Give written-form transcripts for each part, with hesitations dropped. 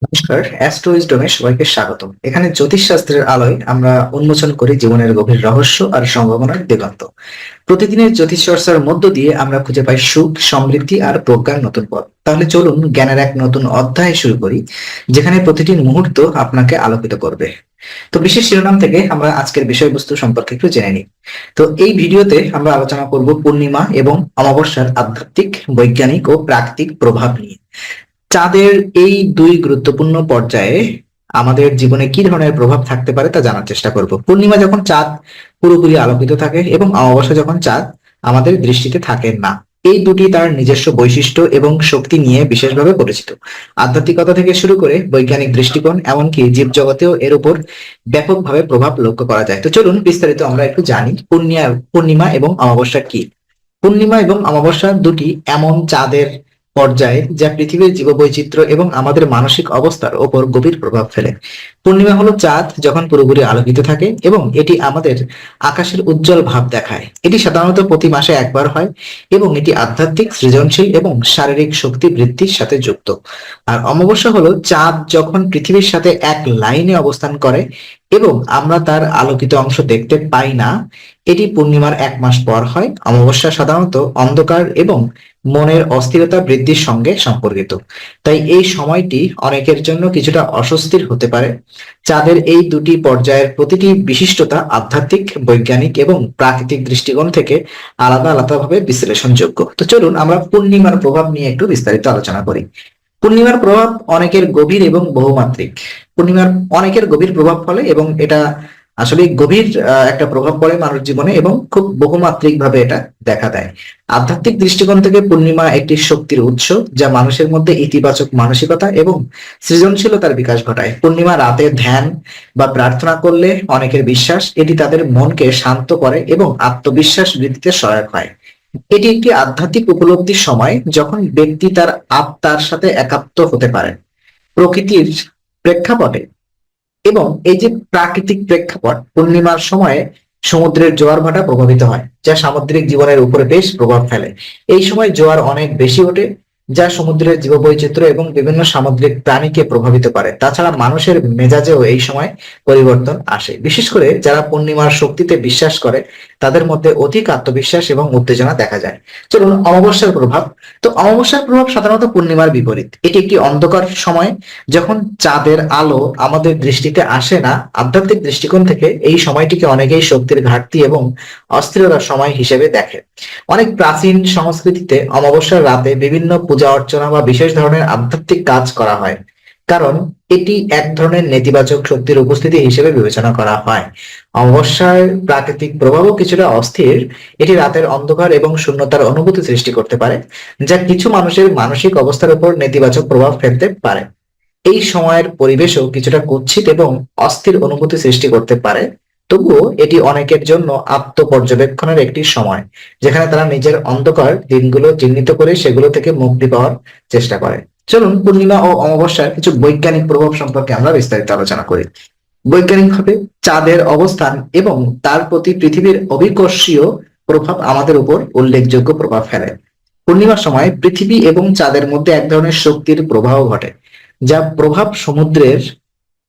নমস্কার, অ্যাস্ট্রো উইজডমে সবাইকে স্বাগতম। এখানে জ্যোতিষশাস্ত্রের আলোয় আমরা উন্মোচন করি জীবনের গভীর রহস্য আর সম্ভাবনার দিগন্ত। প্রতিদিনের জ্যোতিষ চর্চার মধ্য দিয়ে আমরা খুঁজে পাই সুখ, সমৃদ্ধি আর প্রজ্ঞার নতুন পথ। তাহলে চলুন জ্ঞানের এক নতুন অধ্যায় শুরু করি, যেখানে প্রতিটি মুহূর্ত আপনাকে আলোকিত করবে। তো বিশেষ শিরোনাম থেকে আমরা আজকের বিষয়বস্তু সম্পর্কে একটু জেনে নিই। তো এই ভিডিওতে আমরা আলোচনা করব পূর্ণিমা এবং অমাবস্যার আধ্যাত্মিক, বৈজ্ঞানিক ও প্রাকৃতিক প্রভাব নিয়ে। চাঁদের এই দুই গুরুত্বপূর্ণ পর্যায়ে আমাদের জীবনে কি ধরনের প্রভাব থাকতে পারে তা জানার চেষ্টা করব। পূর্ণিমা যখন চাঁদ পুরোপুরি আলোকিত থাকে এবং অমাবস্যা যখন চাঁদ আমাদের দৃষ্টিতে থাকেন না, এই দুটি তার নিজস্ব বৈশিষ্ট্য এবং শক্তি নিয়ে বিশেষভাবে পরিচিত। আধ্যাত্মিকতা থেকে শুরু করে বৈজ্ঞানিক দৃষ্টিকোণ, এমনকি জীবজগতেও এর উপর ব্যাপকভাবে প্রভাব লক্ষ্য করা যায়। তো চলুন বিস্তারিত আমরা একটু জানি পূর্ণিমা এবং অমাবস্যা কি। পূর্ণিমা এবং অমাবস্যা দুটি এমন চাঁদের পর্যায়ে যা পৃথিবীর জীববৈচিত্র্য এবং আমাদের মানসিক অবস্থার ওপর গভীর প্রভাব ফেলে। পূর্ণিমা হলো চাঁদ যখন পুরোপুরি আলোকিত থাকে এবং এটি আমাদের আকাশের উজ্জ্বল ভাব দেখায়। এটি সাধারণত প্রতি মাসে একবার হয় এবং এটি আধ্যাত্মিক, সৃজনশীল এবং শারীরিক শক্তি বৃদ্ধির সাথে যুক্ত। আর অমাবস্যা হলো চাঁদ যখন পৃথিবীর সাথে এক লাইনে অবস্থান করে এবং আমরা তার আলোকিত অংশ দেখতে পাই না। এটি পূর্ণিমার 1 মাস পর হয়। অমাবস্যা সাধারণত অন্ধকার এবং মনের অস্থিরতা বৃদ্ধির সঙ্গে সম্পর্কিত, তাই এই সময়টি অনেকের জন্য কিছুটা অস্বস্তির হতে পারে। চাঁদের এই দুটি পর্যায়ের প্রতিটি বিশিষ্টতা আধ্যাত্মিক, বৈজ্ঞানিক এবং প্রাকৃতিক দৃষ্টিকোণ থেকে আলাদা আলাদাভাবে বিশ্লেষণযোগ্য। তো চলুন আমরা পূর্ণিমার প্রভাব নিয়ে একটু বিস্তারিত আলোচনা করি। পূর্ণিমার প্রভাব অনেকের গভীর এবং বহুমাত্রিক। পূর্ণিমার অনেকের গভীর প্রভাব ফলে এবং এটা আসলে গভীর একটা প্রভাব পড়ে মানুষ জীবনে এবং খুব বহুমাত্রিক ভাবে এটা দেখা দেয়। আধ্যাত্মিক দৃষ্টিকোণ থেকে পূর্ণিমা একটি শক্তির উৎস, যা মানুষের মধ্যে ইতিবাচক মানসিকতা এবং সৃজনশীলতার বিকাশ ঘটায়। পূর্ণিমা রাতে ধ্যান বা প্রার্থনা করলে অনেকের বিশ্বাস এটি তাদের মনকে শান্ত করে এবং আত্মবিশ্বাস বৃদ্ধিতে সহায়ক হয়। এটি একটি আধ্যাত্মিক উপলব্ধির সময় যখন ব্যক্তি তার আত্মার সাথে একাত্ম হতে পারেন। প্রকৃতির প্রেক্ষাপটে এবং এই যে প্রাকৃতিক প্রেক্ষাপট, পূর্ণিমার সময়ে সমুদ্রের জোয়ার ভাটা প্রভাবিত হয়, যা সামুদ্রিক জীবনের উপরে বেশ প্রভাব ফেলে। এই সময় জোয়ার অনেক বেশি ওঠে, যা সমুদ্রের জীববৈচিত্র্য এবং বিভিন্ন সামুদ্রিক প্রাণীকে প্রভাবিত করে। তাছাড়া মানুষের মেজাজেও এই সময় পরিবর্তন আসে। বিশেষ করে যারা পূর্ণিমার শক্তিতে বিশ্বাস করে তাদের মধ্যে অধিক আত্মবিশ্বাস এবং উত্তেজনা দেখা যায়। চলুন অমাবস্যার প্রভাব। তো অমাবস্যার প্রভাব সাধারণত পূর্ণিমার বিপরীত। এটি একটি অন্ধকার সময় যখন চাঁদের আলো আমাদের দৃষ্টিতে আসে না। আধ্যাত্মিক দৃষ্টিকোণ থেকে এই সময়টিকে অনেকেই শক্তির ঘাটতি এবং অস্থিরতার সময় হিসেবে দেখে। অনেক প্রাচীন সংস্কৃতিতে অমাবস্যার রাতে বিভিন্ন পূজা অর্চনা বা বিশেষ ধরনের আধ্যাত্মিক কাজ করা হয়, কারণ এটি এক ধরনের নেতিবাচক শক্তির উপস্থিতি হিসেবে বিবেচনা করা হয়। অমাবস্যার প্রাকৃতিক প্রভাবও কিছুটা অস্থির। এটি রাতের অন্ধকার এবং শূন্যতার অনুভূতি সৃষ্টি করতে পারে, যা কিছু মানুষের মানসিক অবস্থার উপর নেতিবাচক প্রভাব ফেলতে পারে। এই সময়ের পরিবেশও কিছুটা কুৎসিত এবং অস্থির অনুভূতি সৃষ্টি করতে পারে। তবুও এটি অনেকের জন্য আত্মপর্যবেক্ষণের একটি সময়, যেখানে তারা নিজের অন্ধকার দিনগুলো চিহ্নিত করে সেগুলো থেকে মুক্তি পাওয়ার চেষ্টা করে। চলুন পূর্ণিমা ও অমাবস্যার কিছু বৈজ্ঞানিক প্রভাব সম্পর্কে আমরা বিস্তারিত আলোচনা করি। বৈজ্ঞানিকভাবে চাঁদের অবস্থান এবং তার প্রতি পৃথিবীর অভিকর্ষীয় প্রভাব আমাদের উপর উল্লেখযোগ্য প্রভাব ফেলে। পূর্ণিমার সময় পৃথিবী এবং চাঁদের মধ্যে এক ধরনের শক্তির প্রবাহ ঘটে, যা প্রভাব সমুদ্রের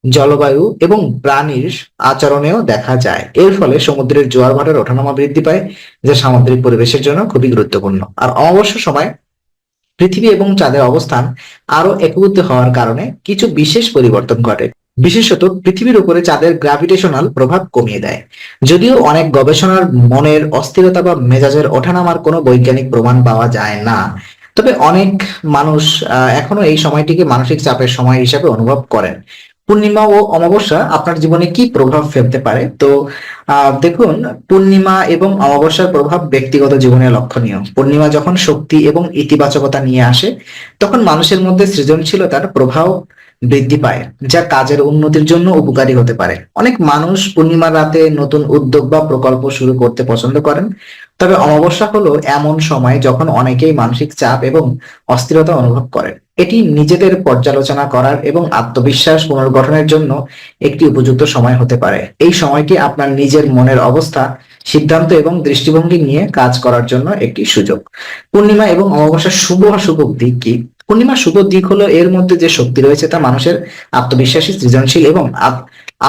জলবায়ু এবং প্রাণীর আচরণেও দেখা যায়। এর ফলে সমুদ্রের জোয়ার ভাটার ওঠানামা বৃদ্ধি পায়, যা সামুদ্রিক পরিবেশের জন্য খুবই গুরুত্বপূর্ণ। আর অমাবস্যার সময় পৃথিবী এবং চাঁদের অবস্থান আরো একীভূত হওয়ার কারণে কিছু বিশেষ পরিবর্তন ঘটে। বিশেষত পৃথিবীর উপরে চাঁদের গ্র্যাভিটেশনাল প্রভাব কমিয়ে দেয়। যদিও অনেক গবেষণার মনের অস্থিরতা বা মেজাজের ওঠানামার কোনো বৈজ্ঞানিক প্রমাণ পাওয়া যায় না, তবে অনেক মানুষ এখনো এই সময়টিকে মানসিক চাপের সময় হিসেবে অনুভব করেন। পূর্ণিমা ও অমাবস্যা আপনার জীবনে কি প্রভাব ফেলতে পারে? তো দেখুন, পূর্ণিমা এবং অমাবস্যার প্রভাব ব্যক্তিগত জীবনে লক্ষণীয়। পূর্ণিমা যখন শক্তি এবং ইতিবাচকতা নিয়ে আসে, তখন মানুষের মধ্যে সৃজনশীলতার প্রভাব বৃদ্ধি পায়, যা কাজের উন্নতির জন্য উপকারী হতে পারে। অনেক মানুষ পূর্ণিমার রাতে নতুন উদ্যোগ বা প্রকল্প শুরু করতে পছন্দ করেন। তবে অমাবস্যা হলো এমন সময় যখন অনেকেই মানসিক চাপ এবং অস্থিরতা অনুভব করেন। এটি নিজেদের পর্যালোচনা করার এবং আত্মবিশ্বাস পুনর্গঠনের জন্য একটি উপযুক্ত সময় হতে পারে। এই সময়টি আপনার নিজের মনের অবস্থা, সিদ্ধান্ত এবং দৃষ্টিভঙ্গি নিয়ে কাজ করার জন্য একটি সুযোগ। পূর্ণিমা এবং অমাবস্যার শুভ অশুভ দিক কি? পূর্ণিমার শুভ দিক হলো এর মধ্যে যে শক্তি রয়েছে তা মানুষের আত্মবিশ্বাসী, সৃজনশীল এবং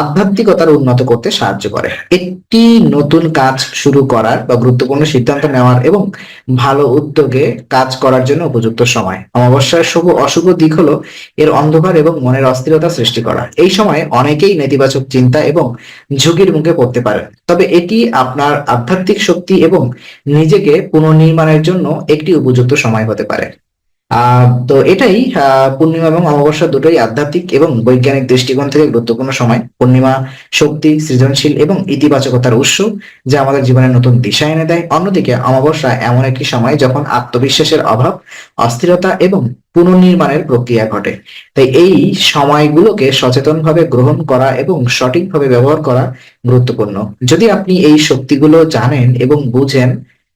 আধ্যাত্মিকতার উন্নত করতে সাহায্য করে। একটি নতুন কাজ শুরু করার বা গুরুত্বপূর্ণ সিদ্ধান্ত নেওয়ার এবং ভালো উদ্যোগে কাজ করার জন্য উপযুক্ত সময়। অমাবস্যার শুভ অশুভ দিক হলো এর অন্ধকার এবং মনের অস্থিরতা সৃষ্টি করা। এই সময় অনেকেই নেতিবাচক চিন্তা এবং ঝুঁকির মুখে পড়তে পারে, তবে এটি আপনার আধ্যাত্মিক শক্তি এবং নিজেকে পুনর্নির্মাণের জন্য একটি উপযুক্ত সময় হতে পারে। তো এটাই পূর্ণিমা এবং অমাবস্যা দুটোই আধ্যাত্মিক এবং বৈজ্ঞানিক দৃষ্টিকোণ থেকে গুরুত্বপূর্ণ সময়। পূর্ণিমা শক্তি, সৃজনশীল এবং ইতিবাচকতার উৎস, যা আমাদের জীবনে নতুন দিশা এনে দেয়। অন্যদিকে অমাবস্যা এমন একটি সময় যখন আত্মবিশ্বাসের অভাব, অস্থিরতা এবং পুনর্নির্মাণের প্রক্রিয়া ঘটে। তাই এই সময়গুলোকে সচেতনভাবে গ্রহণ করা এবং সঠিকভাবে ব্যবহার করা গুরুত্বপূর্ণ। যদি আপনি এই শক্তিগুলো জানেন এবং বুঝেন,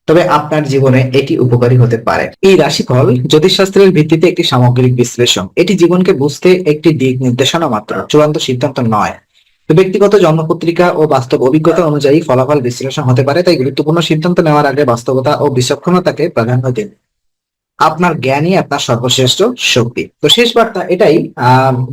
তবে আপনার জীবনে এটি উপকারী হতে পারে। এই রাশিফল জ্যোতিষশাস্ত্রের ভিত্তিতে একটি সামগ্রিক বিশ্লেষণ। এটি জীবনকে বুঝতে একটি দিক নির্দেশনা মাত্র, চূড়ান্ত সিদ্ধান্ত নয়। তো ব্যক্তিগত জন্মপত্রিকা ও বাস্তব অভিজ্ঞতা অনুযায়ী ফলাফল বিশ্লেষণ হতে পারে, তাই গুরুত্বপূর্ণ সিদ্ধান্ত নেওয়ার আগে বাস্তবতা ও বিচক্ষণতাকে প্রাধান্য দিন। আপনার জ্ঞানই আপনার সর্বশ্রেষ্ঠ শক্তি। তো শেষ বার্তা এটাই,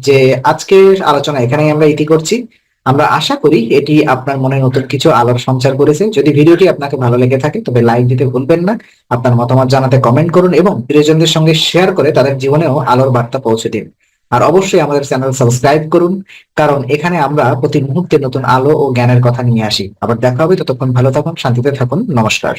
যে আজকের আলোচনা এখানেই আমরা ইতি করছি। আমরা আশা করি এটি আপনার মনে নতুন কিছু আলোর সঞ্চার করেছে। যদি ভিডিওটি আপনাকে ভালো লেগে থাকে তবে লাইক দিতে ভুলবেন না। আপনার মতামত জানাতে কমেন্ট করুন এবং প্রিয়জনদের সঙ্গে শেয়ার করে তাদের জীবনেও আলোর বার্তা পৌঁছে দিন। আর অবশ্যই আমাদের চ্যানেল সাবস্ক্রাইব করুন, কারণ এখানে আমরা প্রতি মুহূর্তে নতুন আলো ও জ্ঞানের কথা নিয়ে আসি। আবার দেখা হবে, ততক্ষণ ভালো থাকুন, শান্তিতে থাকুন। নমস্কার।